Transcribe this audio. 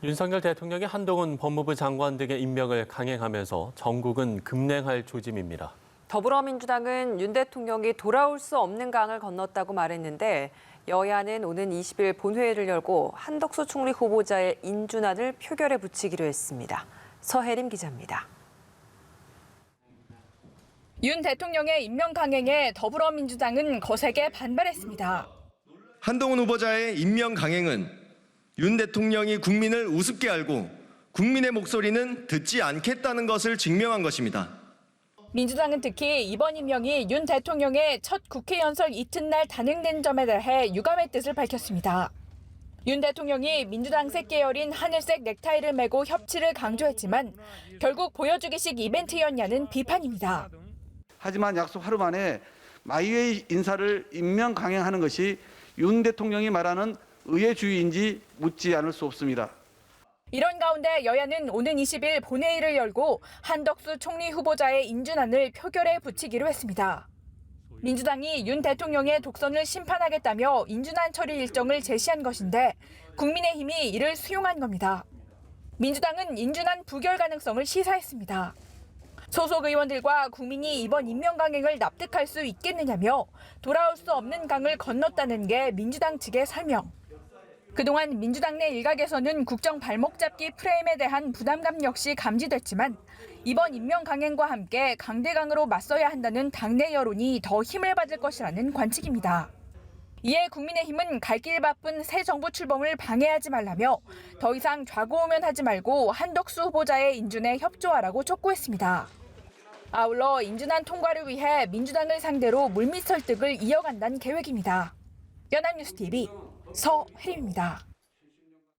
윤석열 대통령이 한동훈 법무부 장관 등의 임명을 강행하면서 전국은 급냉할 조짐입니다. 더불어민주당은 윤 대통령이 돌아올 수 없는 강을 건넜다고 말했는데 여야는 오는 20일 본회의를 열고 한덕수 총리 후보자의 인준안을 표결에 붙이기로 했습니다. 서혜림 기자입니다. 윤 대통령의 임명 강행에 더불어민주당은 거세게 반발했습니다. 한동훈 후보자의 임명 강행은 윤 대통령이 국민을 우습게 알고 국민의 목소리는 듣지 않겠다는 것을 증명한 것입니다. 민주당은 특히 이번 임명이 윤 대통령의 첫 국회 연설 이튿날 단행된 점에 대해 유감의 뜻을 밝혔습니다. 윤 대통령이 민주당색 계열인 하늘색 넥타이를 메고 협치를 강조했지만 결국 보여주기식 이벤트였냐는 비판입니다. 하지만 약속 하루 만에 마이웨이 인사를 임명 강행하는 것이 윤 대통령이 말하는 의회주의인지 묻지 않을 수 없습니다. 이런 가운데 여야는 오는 20일 본회의를 열고 한덕수 총리 후보자의 인준안을 표결에 붙이기로 했습니다. 민주당이 윤 대통령의 독선을 심판하겠다며 인준안 처리 일정을 제시한 것인데 국민의힘이 이를 수용한 겁니다. 민주당은 인준안 부결 가능성을 시사했습니다. 소속 의원들과 국민이 이번 임명 강행을 납득할 수 있겠느냐며 돌아올 수 없는 강을 건넜다는 게 민주당 측의 설명. 그동안 민주당 내 일각에서는 국정 발목 잡기 프레임에 대한 부담감 역시 감지됐지만 이번 임명 강행과 함께 강대강으로 맞서야 한다는 당내 여론이 더 힘을 받을 것이라는 관측입니다. 이에 국민의힘은 갈 길 바쁜 새 정부 출범을 방해하지 말라며 더 이상 좌고우면하지 말고 한덕수 후보자의 인준에 협조하라고 촉구했습니다. 아울러 인준안 통과를 위해 민주당을 상대로 물밑 설득을 이어간다는 계획입니다. 연합뉴스TV 서혜림입니다.